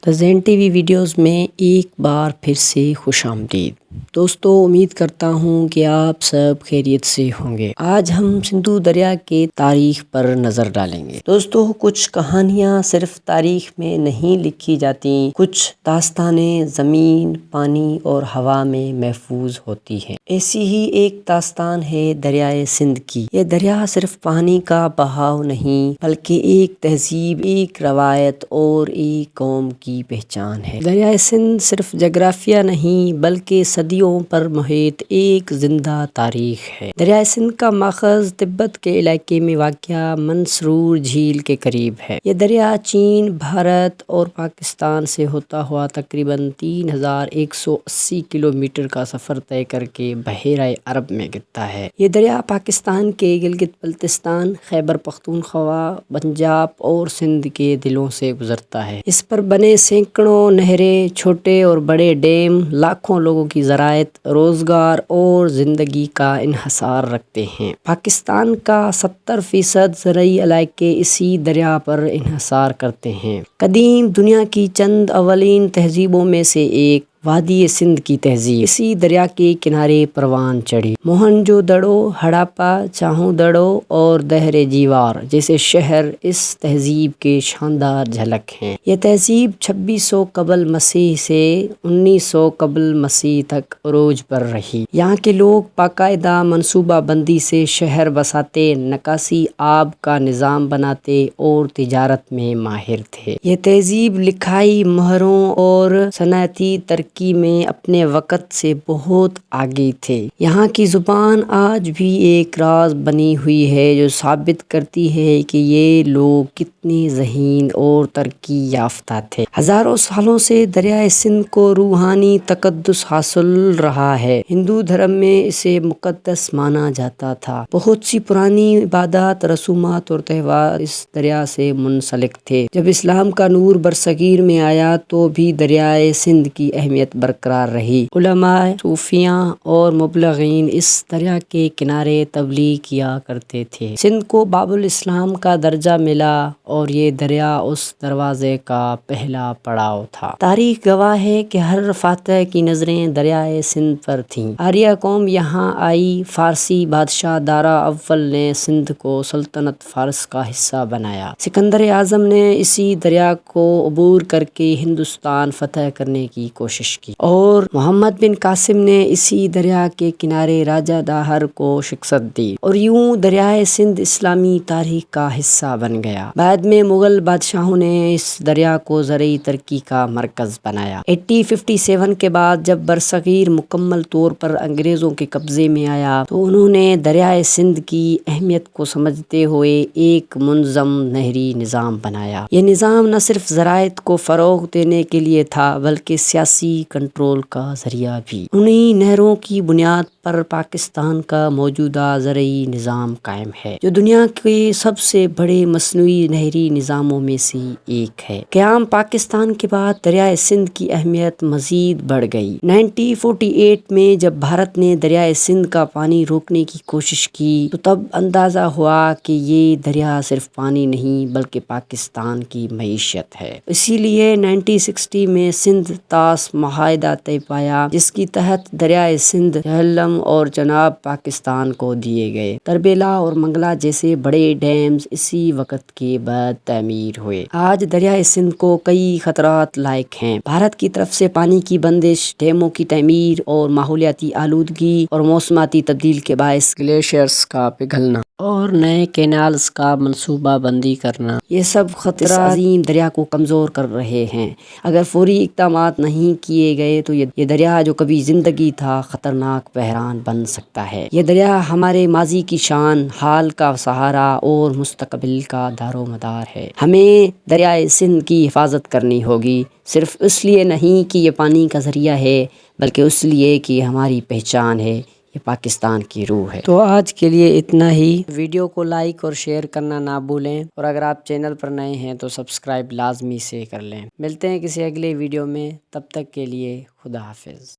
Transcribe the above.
زین T V videos میں ایک بار پھر سے خوش آمدید دوستو، امید کرتا ہوں کہ آپ سب خیریت سے ہوں گے۔ آج ہم سندھو دریا کے تاریخ پر نظر ڈالیں گے۔ دوستو، کچھ کہانیاں صرف تاریخ میں نہیں لکھی جاتی، کچھ داستانیں زمین، پانی اور ہوا میں محفوظ ہوتی ہیں۔ ایسی ہی ایک داستان ہے دریائے سندھ کی۔ یہ دریا صرف پانی کا بہاؤ نہیں بلکہ ایک تہذیب، ایک روایت اور ایک قوم کی پہچان ہے۔ دریائے سندھ صرف جغرافیہ نہیں بلکہ صدیوں پر محیط ایک زندہ تاریخ ہے۔ دریائے سندھ کا ماخذ تبت کے علاقے میں واقع منسرور جھیل کے قریب ہے۔ یہ دریا چین، بھارت اور پاکستان سے ہوتا ہوا تقریباً 3180 کلومیٹر کا سفر طے کر کے بحیرہ عرب میں گرتا ہے۔ یہ دریا پاکستان کے گلگت بلتستان، خیبر پختونخوا، پنجاب اور سندھ کے دلوں سے گزرتا ہے۔ اس پر بنے سینکڑوں نہریں، چھوٹے اور بڑے ڈیم، لاکھوں لوگوں کی زراعت، روزگار اور زندگی کا انحصار رکھتے ہیں۔ پاکستان کا 70% زرعی علاقے اسی دریا پر انحصار کرتے ہیں۔ قدیم دنیا کی چند اولین تہذیبوں میں سے ایک وادی سندھ کی تہذیب اسی دریا کے کنارے پروان چڑھی۔ موہنجو دڑو، ہڑاپا، چاہوں دڑو اور دہر جیوار جیسے شہر اس تہذیب کے شاندار جھلک ہیں۔ یہ تہذیب 2600 قبل مسیح سے 1900 قبل مسیح تک عروج پر رہی۔ یہاں کے لوگ باقاعدہ منصوبہ بندی سے شہر بساتے، نکاسی آب کا نظام بناتے اور تجارت میں ماہر تھے۔ یہ تہذیب لکھائی، مہروں اور صنعتی ترقی میں اپنے وقت سے بہت آگے تھے۔ یہاں کی زبان آج بھی ایک راز بنی ہوئی ہے جو ثابت کرتی ہے کہ یہ لوگ کتنے ذہین اور ترقی یافتہ تھے۔ ہزاروں سالوں سے دریائے سندھ کو روحانی تقدس حاصل رہا ہے۔ ہندو دھرم میں اسے مقدس مانا جاتا تھا۔ بہت سی پرانی عبادات، رسومات اور تہوار اس دریا سے منسلک تھے۔ جب اسلام کا نور برصغیر میں آیا تو بھی دریائے سندھ کی اہمیت برقرار رہی۔ علماء، صوفیاء اور مبلغین اس دریا کے کنارے تبلیغ کیا کرتے تھے۔ سندھ کو باب الاسلام کا درجہ ملا اور یہ دریا اس دروازے کا پہلا پڑاؤ تھا۔ تاریخ گواہ ہے کہ ہر فاتح کی نظریں دریائے سندھ پر تھیں۔ آریہ قوم یہاں آئی۔ فارسی بادشاہ دارا اول نے سندھ کو سلطنت فارس کا حصہ بنایا۔ سکندر اعظم نے اسی دریا کو عبور کر کے ہندوستان فتح کرنے کی کوشش کی اور محمد بن قاسم نے اسی دریا کے کنارے راجہ داہر کو شکست دی اور یوں دریائے سندھ اسلامی تاریخ کا حصہ بن گیا۔ بعد میں مغل بادشاہوں نے اس دریا کو زرعی ترقی کا مرکز بنایا۔ 1857 کے بعد جب برصغیر مکمل طور پر انگریزوں کے قبضے میں آیا تو انہوں نے دریائے سندھ کی اہمیت کو سمجھتے ہوئے ایک منظم نہری نظام بنایا۔ یہ نظام نہ صرف زراعت کو فروغ دینے کے لیے تھا بلکہ سیاسی کنٹرول کا ذریعہ بھی۔ انہی نہروں کی بنیاد پر پاکستان کا موجودہ زرعی نظام قائم ہے جو دنیا کے سب سے بڑے مصنوعی نہری نظاموں میں سے ایک ہے۔ قیام پاکستان کے بعد دریائے سندھ کی اہمیت مزید بڑھ گئی۔ 1948 میں جب بھارت نے دریائے سندھ کا پانی روکنے کی کوشش کی تو تب اندازہ ہوا کہ یہ دریا صرف پانی نہیں بلکہ پاکستان کی معیشت ہے۔ اسی لیے 1960 میں سندھ طاس معاہدہ طے پایا جس کی تحت دریائے سندھ، جہلم اور چناب پاکستان کو دیے گئے۔ تربیلا اور منگلا جیسے بڑے ڈیمز اسی وقت کے بعد تعمیر ہوئے۔ آج دریائے سندھ کو کئی خطرات لاحق ہیں۔ بھارت کی طرف سے پانی کی بندش، ڈیموں کی تعمیر اور ماحولیاتی آلودگی اور موسمیاتی تبدیلی کے باعث گلیشیئرز کا پگھلنا اور نئے کینالز کا منصوبہ بندی کرنا، یہ سب خطرات عظیم دریا کو کمزور کر رہے ہیں۔ اگر فوری اقدامات نہیں کیے گئے تو یہ دریا جو کبھی زندگی تھا خطرناک بحران بن سکتا ہے۔ یہ دریا ہمارے ماضی کی شان، حال کا سہارا اور مستقبل کا دار و مدار ہے۔ ہمیں دریائے سندھ کی حفاظت کرنی ہوگی، صرف اس لیے نہیں کہ یہ پانی کا ذریعہ ہے بلکہ اس لیے کہ یہ ہماری پہچان ہے، یہ پاکستان کی روح ہے۔ تو آج کے لیے اتنا ہی۔ ویڈیو کو لائک اور شیئر کرنا نہ بھولیں اور اگر آپ چینل پر نئے ہیں تو سبسکرائب لازمی سے کر لیں۔ ملتے ہیں کسی اگلے ویڈیو میں، تب تک کے لیے خدا حافظ۔